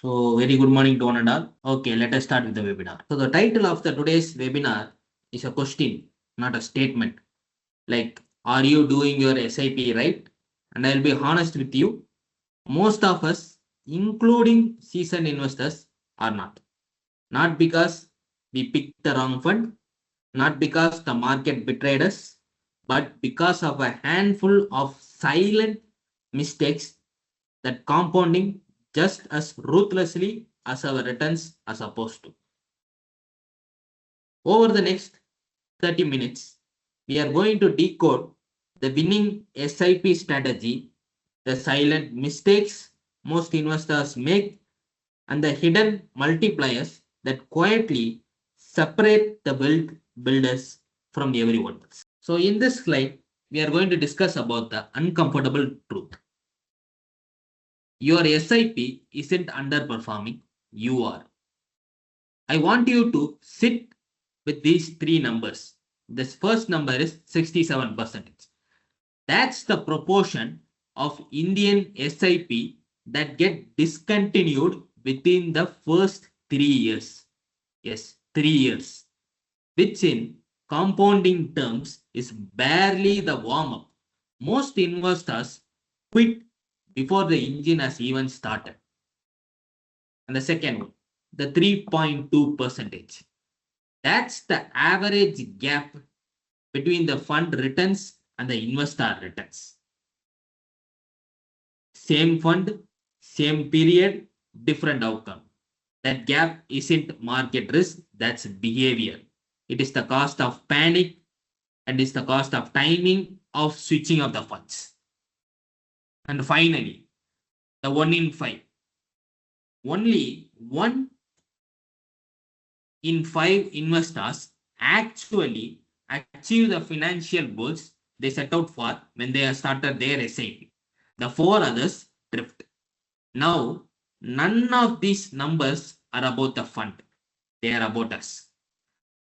So very good morning to one and all. Okay, let us start with the webinar. So the title of the today's webinar is a question, not a statement. Like, are you doing your SIP right? And I'll be honest with you, most of us, including seasoned investors, are not. Not because we picked the wrong fund, not because the market betrayed us, but because of a handful of silent mistakes that compounding just as ruthlessly as our returns are supposed to. Over the next 30 minutes, we are going to decode the winning SIP strategy, the silent mistakes most investors make, and the hidden multipliers that quietly separate the builders from everyone else. So in this slide, we are going to discuss about the uncomfortable truth. Your SIP isn't underperforming, you are. I want you to sit with these three numbers. This first number is 67%. That's the proportion of Indian SIP that get discontinued within the first 3 years. Yes, 3 years. Which in compounding terms is barely the warm-up. Most investors quit before the engine has even started. And the second one, the 3.2%. That's the average gap between the fund returns and the investor returns. Same fund, same period, different outcome. That gap isn't market risk, that's behavior. It is the cost of panic and it's the cost of timing of switching of the funds. And finally, the 1 in 5. Only 1 in 5 investors actually achieve the financial goals they set out for when they started their SIP. The 4 others drift. Now, none of these numbers are about the fund. They are about us.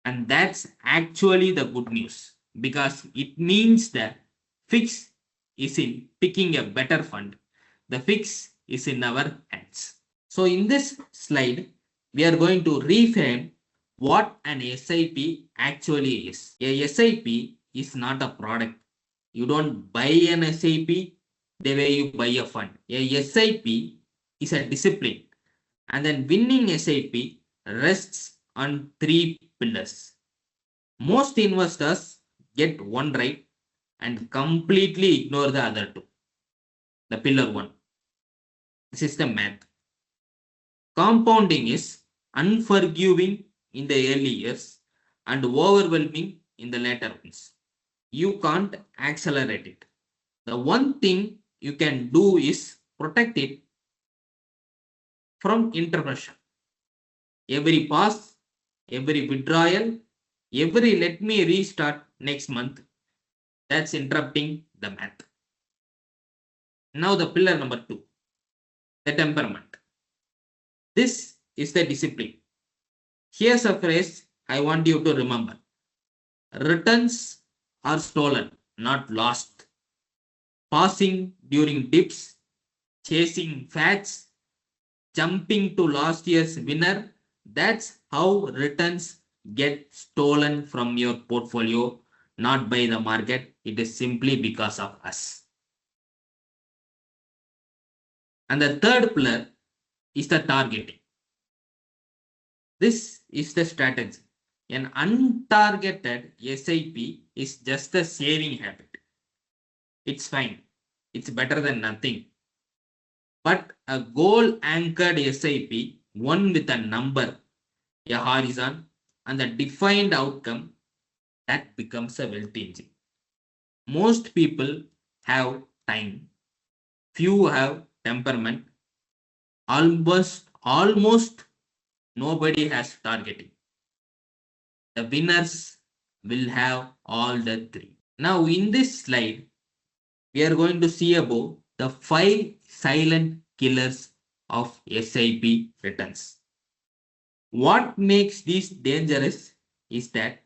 And that's actually the good news because it means the fix is in picking a better fund. The fix is in our hands. So in this slide, we are going to reframe what an SIP actually is. A SIP is not a product. You don't buy an SIP the way you buy a fund. A SIP is a discipline. And then winning SIP rests on 3 pillars. Most investors get one right and completely ignore the other 2. The pillar 1. This is the math. Compounding is unforgiving in the early years and overwhelming in the later ones. You can't accelerate it. The one thing you can do is protect it from interruption. Every pause, every withdrawal, every let me restart next month, that's interrupting the math. Now the pillar number 2, the temperament. This is the discipline. Here's a phrase I want you to remember. Returns are stolen, not lost. Passing during dips, chasing fads, jumping to last year's winner, that's how returns get stolen from your portfolio, not by the market. It is simply because of us. And the third pillar is the targeting. This is the strategy. An untargeted SIP is just a saving habit. It's fine. It's better than nothing. But a goal-anchored SIP, one with a number, a horizon, and a defined outcome, that becomes a wealth engine. Most people have time. Few have temperament. Almost nobody has targeting. The winners will have all the 3. Now in this slide, we are going to see about the 5 silent killers of SIP returns. What makes these dangerous is that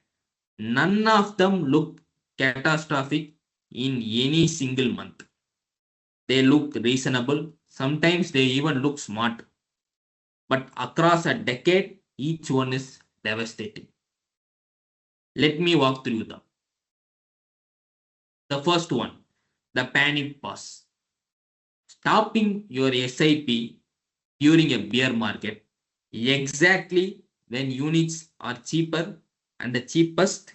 none of them look catastrophic in any single month. They look reasonable. Sometimes they even look smart. but across a decade, each one is devastating. Let me walk through them. The first one, the panic pause. Stopping your SIP during a bear market, exactly when units are cheaper and the cheapest.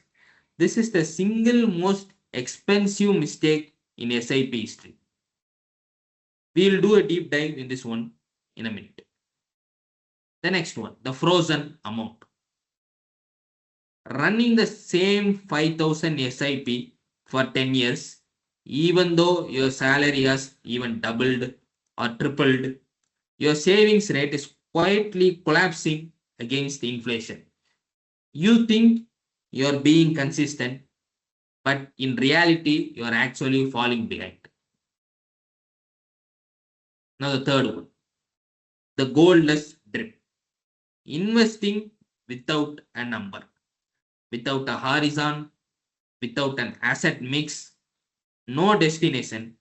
This is the single most expensive mistake in SIP history. We will do a deep dive in this one in a minute. The next one, the frozen amount. Running the same 5,000 SIP for 10 years, even though your salary has even doubled or tripled, your savings rate is quietly collapsing against inflation. You think you're being consistent, but in reality, you're actually falling behind. Now, the third one, the goalless drip. Investing without a number, without a horizon, without an asset mix, no destination.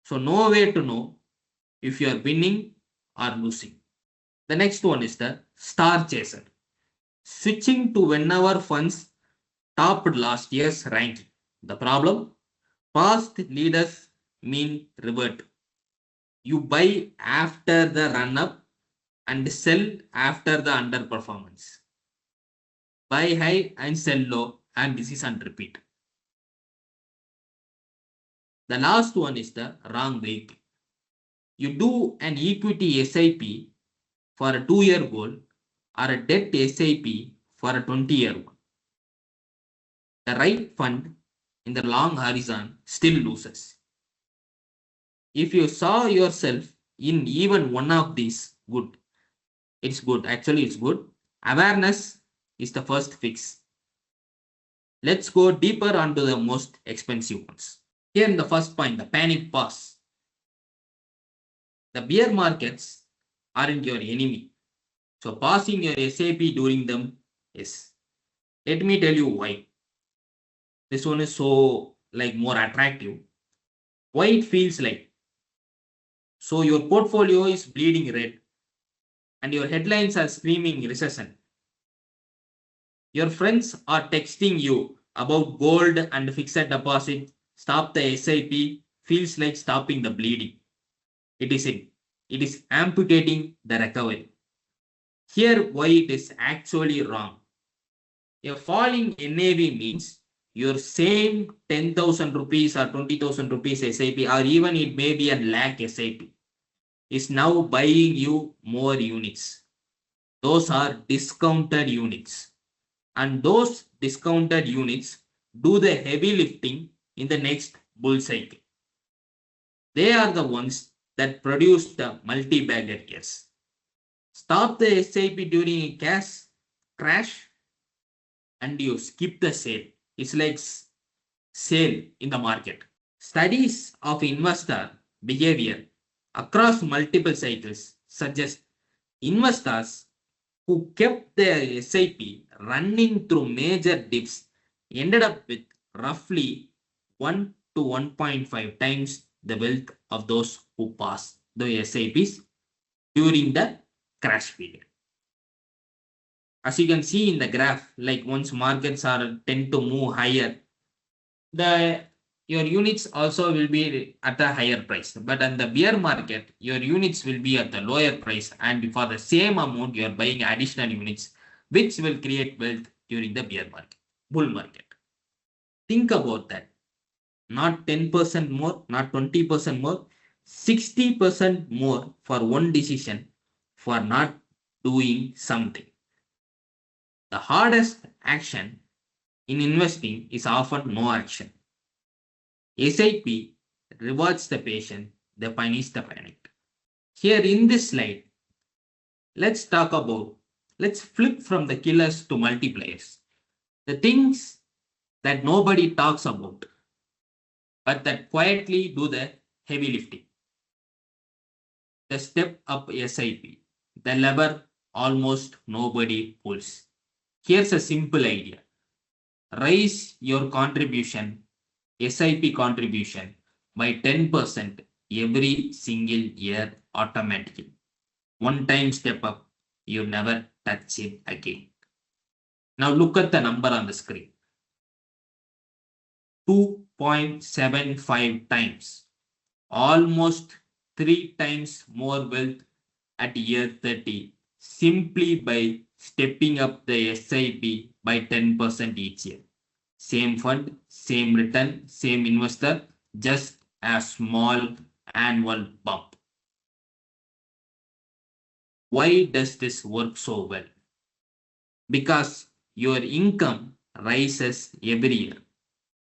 So, no way to know if you are winning or losing. The next one is the star chaser. Switching to whenever funds topped last year's ranking. The problem? Past leaders mean revert. You buy after the run up and sell after the underperformance. Buy high and sell low, and this is on repeat. The last one is the wrong vehicle. You do an equity SIP for a 2-year goal or a debt SIP for a 20-year one. The right fund in the long horizon still loses. If you saw yourself in even one of these, good. It's good. Actually, it's good. Awareness is the first fix. Let's go deeper onto the most expensive ones. Here in the first point, the panic pause. The bear markets aren't your enemy. So pausing your SAP during them is. Let me tell you why. This one is so more attractive. Why it feels like. So your portfolio is bleeding red and your headlines are screaming recession. Your friends are texting you about gold and fixed deposit. Stop the SIP feels like stopping the bleeding. It is amputating the recovery. Here why it is actually wrong. A falling NAV means your same 10,000 rupees or 20,000 rupees SIP, or even it may be a lakh SIP, is now buying you more units. Those are discounted units. And those discounted units do the heavy lifting in the next bull cycle. They are the ones that produce the multi-bagger years. Stop the SIP during a cash crash and you skip the sale. It's like sale in the market. Studies of investor behavior across multiple cycles suggest investors who kept their SIP running through major dips ended up with roughly 1 to 1.5 times the wealth of those who passed the SIPs during the crash period. As you can see in the graph, like once markets are tend to move higher, the your units also will be at a higher price. But in the bear market, your units will be at the lower price, and for the same amount, you are buying additional units, which will create wealth during the bear market, bull market. Think about that. Not 10% more, not 20% more, 60% more for one decision for not doing something. The hardest action in investing is often no action. SIP rewards the patient, they punish the panic. Here in this slide, let's flip from the killers to multipliers. The things that nobody talks about, but that quietly do the heavy lifting. The step up SIP, the lever almost nobody pulls. Here's a simple idea. Raise your contribution, SIP contribution, by 10% every single year automatically. One time step up you never touch it again. Now look at the number on the screen. 2.75 times, almost 3 times more wealth at year 30 simply by stepping up the SIP by 10% each year. Same fund, same return, same investor, just a small annual bump. Why does this work so well? Because your income rises every year.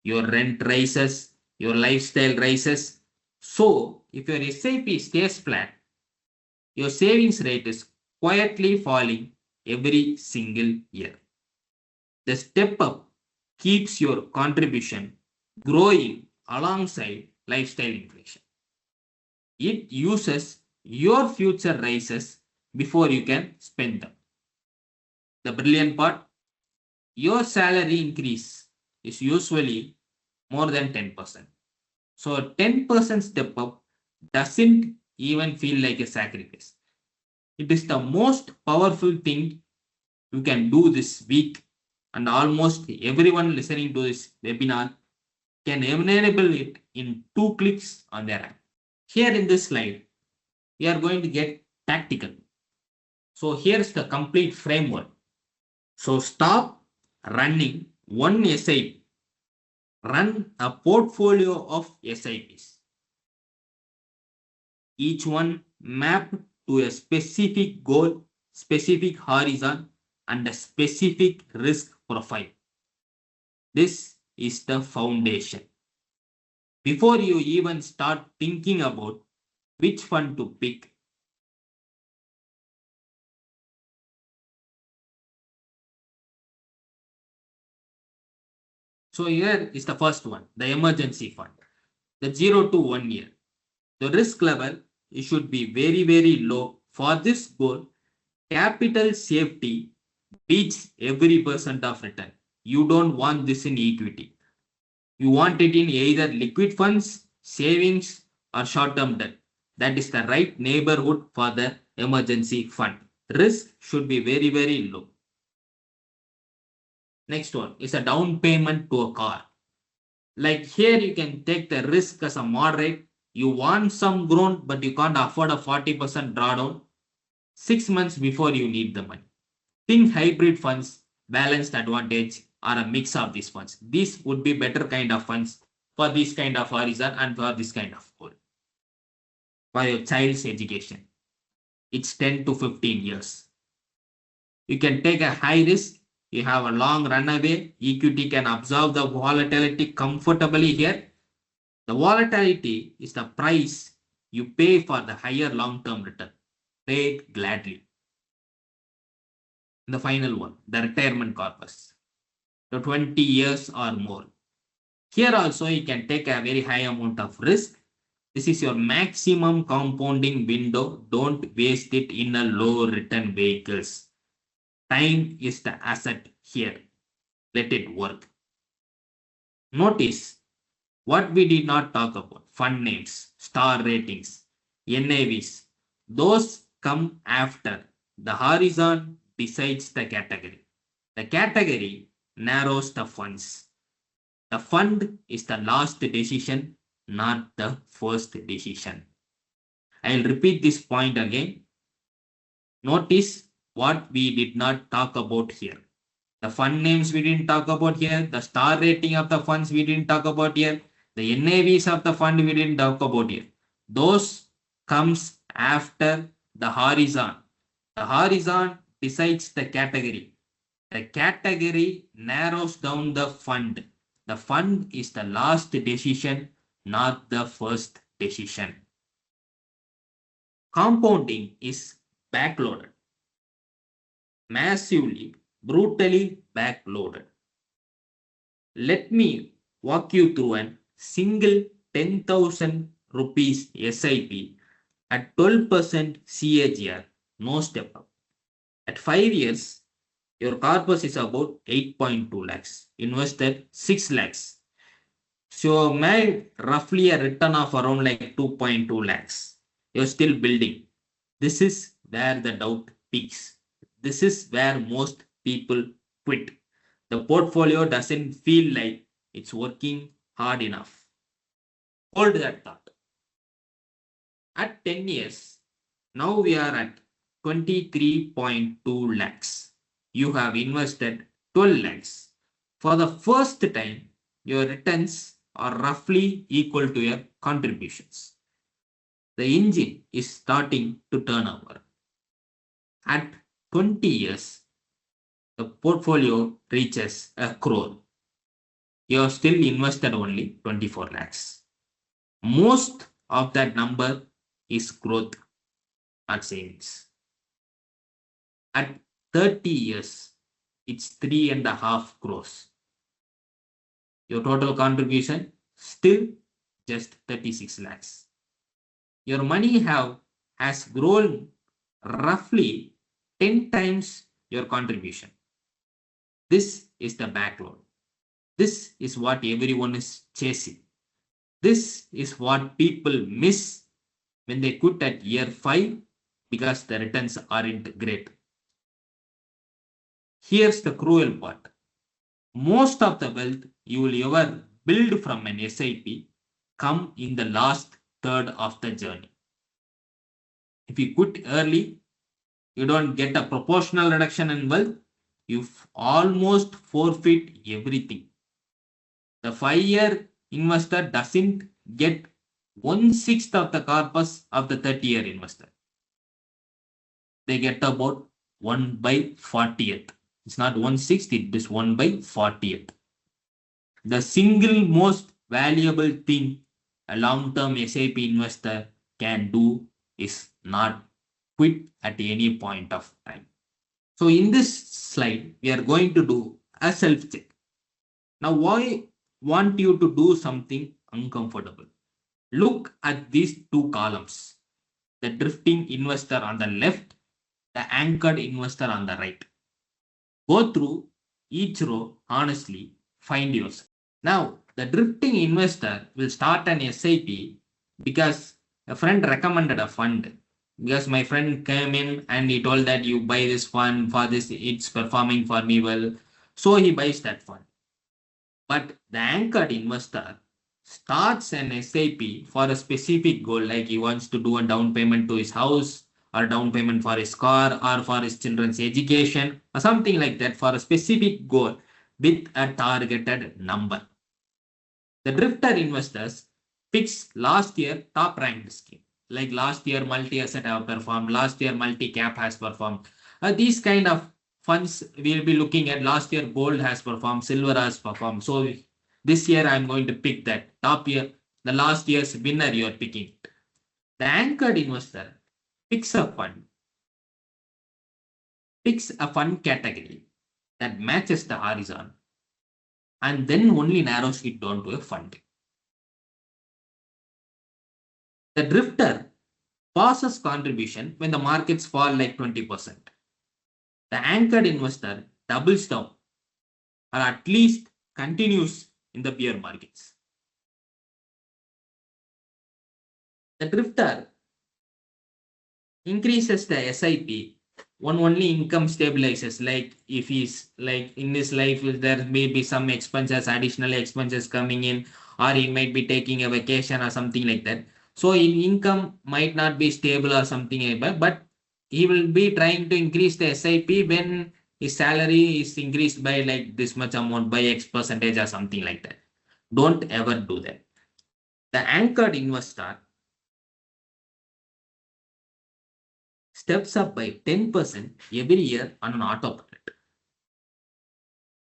Your rent rises, your lifestyle rises. So, if your SIP stays flat, your savings rate is quietly falling every single year. The step up keeps your contribution growing alongside lifestyle inflation. It uses your future rises before you can spend them. The brilliant part, your salary increase is usually more than 10%. So a 10% step up doesn't even feel like a sacrifice. It is the most powerful thing you can do this week, and almost everyone listening to this webinar can enable it in 2 clicks on their app. Here in this slide, we are going to get tactical. So here's the complete framework. So stop running one SIP. Run a portfolio of SIPs. Each one mapped to a specific goal, specific horizon, and a specific risk profile. This is the foundation. Before you even start thinking about which fund to pick, so here is the first one, the emergency fund, the 0 to 1 year. The risk level it should be very, very low. For this goal, capital safety beats every percent of return. You don't want this in equity. You want it in either liquid funds, savings, or short-term debt. That is the right neighborhood for the emergency fund. Risk should be very, very low. Next one is a down payment to a car. Like here, you can take the risk as a moderate. You want some growth, but you can't afford a 40% drawdown 6 months before you need the money. Think hybrid funds, balanced advantage, or a mix of these funds. These would be better kind of funds for this kind of horizon and for this kind of goal. For your child's education, it's 10 to 15 years. You can take a high risk. You have a long runaway. Equity can absorb the volatility comfortably here. The volatility is the price you pay for the higher long-term return. Pay it gladly. The final one, the retirement corpus. So 20 years or more. Here also you can take a very high amount of risk. This is your maximum compounding window. Don't waste it in a low return vehicles. Time is the asset here. Let it work. Notice what we did not talk about. Fund names, star ratings, NAVs. Those come after. The horizon decides the category. The category narrows the funds. The fund is the last decision, not the first decision. I'll repeat this point again. Notice what we did not talk about here. The fund names we didn't talk about here. The star rating of the funds we didn't talk about here. The NAVs of the fund we didn't talk about here. Those comes after the horizon. The horizon decides the category. The category narrows down the fund. The fund is the last decision, not the first decision. Compounding is backloaded. Massively, brutally backloaded. Let me walk you through a single 10,000 rupees SIP at 12% CAGR, no step up. At 5 years, your corpus is about 8.2 lakhs, invested 6 lakhs. So made roughly a return of around like 2.2 lakhs. You're still building. This is where the doubt peaks. This is where most people quit. The portfolio doesn't feel like it's working hard enough. Hold that thought. At 10 years, now we are at 23.2 lakhs. You have invested 12 lakhs. For the first time, your returns are roughly equal to your contributions. The engine is starting to turn over. At 20 years, the portfolio reaches a crore. You have still invested only 24 lakhs. Most of that number is growth, not savings. At 30 years, it's 3.5 crores. Your total contribution still just 36 lakhs. Your money has grown roughly 10 times your contribution. This is the backload. This is what everyone is chasing. This is what people miss when they quit at year 5 because the returns aren't great. Here's the cruel part. Most of the wealth you will ever build from an SIP come in the last third of the journey. If you quit early, you don't get a proportional reduction in wealth. You almost forfeit everything. The 5-year investor doesn't get 1/6 of the corpus of the 30-year investor. They get about 1/40th. It's not 1/6, it is 1/40th. The single most valuable thing a long-term SIP investor can do is not quit at any point of time. So in this slide, we are going to do a self-check. Now, I want you to do something uncomfortable. Look at these two columns. The drifting investor on the left, the anchored investor on the right. Go through each row honestly, find yourself. Now, the drifting investor will start an SIP because a friend recommended a fund. Because my friend came in and he told that you buy this fund for this, it's performing for me well. So he buys that fund. But the anchored investor starts an SIP for a specific goal, like he wants to do a down payment to his house, or down payment for his car, or for his children's education, or something like that, for a specific goal with a targeted number. The drifter investors picks last year top ranked scheme. Like last year multi-asset have performed, last year multi-cap has performed. These kind of funds we'll be looking at. Last year gold has performed, silver has performed. So this year I'm going to pick that top year, the last year's winner you're picking. The anchored investor picks a fund category that matches the horizon and then only narrows it down to a fund. The drifter pauses contribution when the markets fall like 20%. The anchored investor doubles down or at least continues in the bear markets. The drifter increases the SIP when only income stabilizes. Like if he's like in his life, there may be some expenses, additional expenses coming in, or he might be taking a vacation or something like that. So income might not be stable or something like that, but he will be trying to increase the SIP when his salary is increased by like this much amount by X percentage or something like that. Don't ever do that. The anchored investor steps up by 10% every year on an autopilot.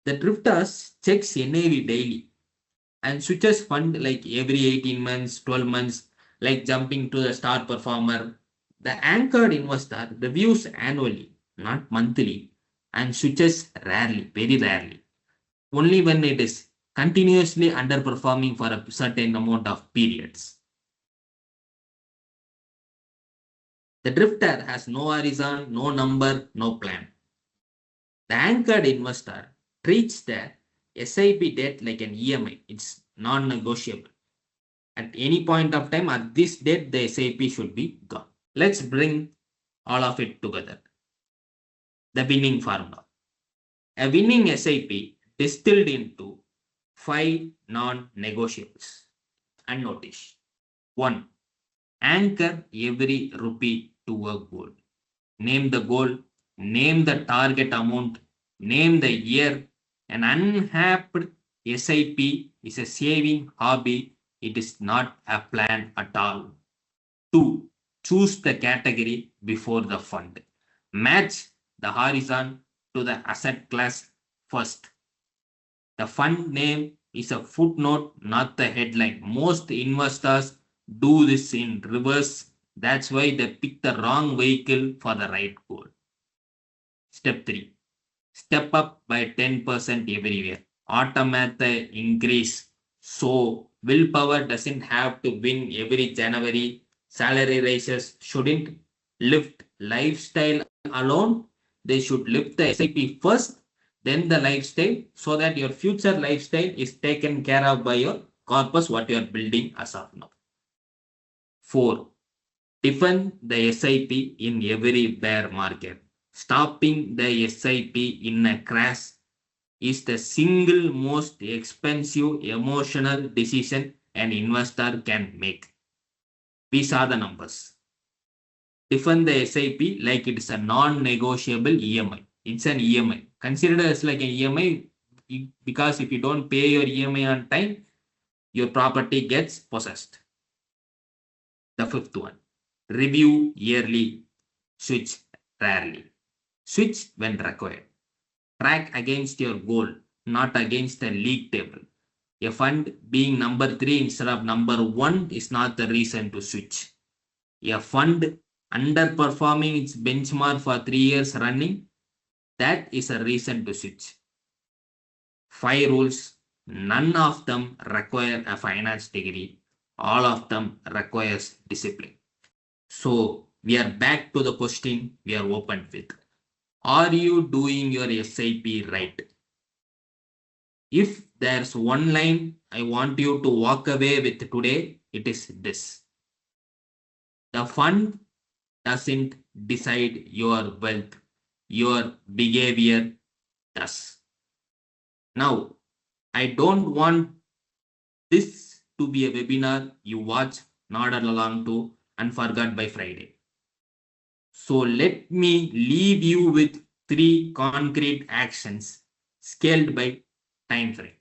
The drifters checks NAV daily and switches fund like every 18 months, 12 months, like jumping to the star performer. The anchored investor reviews annually, not monthly, and switches rarely, very rarely. Only when it is continuously underperforming for a certain amount of periods. The drifter has no horizon, no number, no plan. The anchored investor treats the SIP debt like an EMI. It's non-negotiable. At any point of time, at this date, the SIP should be gone. Let's bring all of it together. The winning formula. A winning SIP distilled into 5 non-negotiables. And notice. 1. Anchor every rupee to a goal. Name the goal, name the target amount, name the year. An unhapped SIP is a saving hobby. It is not a plan at all. 2. Choose the category before the fund. Match the horizon to the asset class first. The fund name is a footnote, not the headline. Most investors do this in reverse. That's why they pick the wrong vehicle for the right goal. Step 3. Step up by 10% everywhere. Automate the increase. So willpower doesn't have to win every January. Salary raises shouldn't lift lifestyle alone. They should lift the SIP first, then the lifestyle, so that your future lifestyle is taken care of by your corpus, what you are building as of now. 4. Defend the SIP in every bear market. Stopping the SIP in a crash is the single most expensive emotional decision an investor can make. We saw the numbers. Defend the SIP like it is a non-negotiable EMI. It's an EMI. Consider it as like an EMI because if you don't pay your EMI on time, your property gets possessed. The 5th one. Review yearly. Switch rarely. Switch when required. Track against your goal, not against the league table. A fund being number 3 instead of number 1 is not the reason to switch. A fund underperforming its benchmark for 3 years running, that is a reason to switch. 5 rules, none of them require a finance degree. All of them requires discipline. So we are back to the question we are opened with. Are you doing your SIP right? If there's one line I want you to walk away with today, it is this. The fund doesn't decide your wealth, your behavior does. Now, I don't want this to be a webinar you watch, nodded along to, and forgot by Friday. So let me leave you with 3 concrete actions scaled by time frame.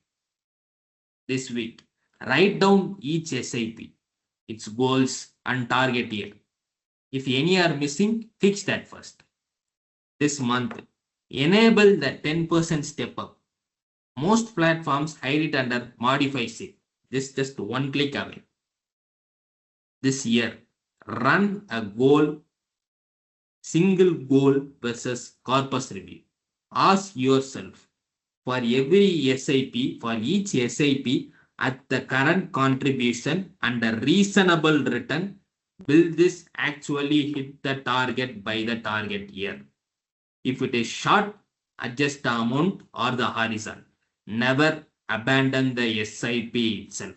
This week, write down each SIP, its goals and target year. If any are missing, fix that first. This month, enable the 10% step up. Most platforms hide it under modify SIP. This is just one click away. This year, run a single goal versus corpus review. Ask yourself, for every SIP, for each SIP at the current contribution and a reasonable return, will this actually hit the target by the target year? If it is short, adjust the amount or the horizon. Never abandon the SIP itself.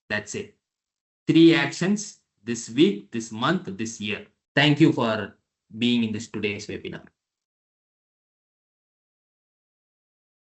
That's it. 3 actions this week, this month, this year. Thank you for being in this today's webinar.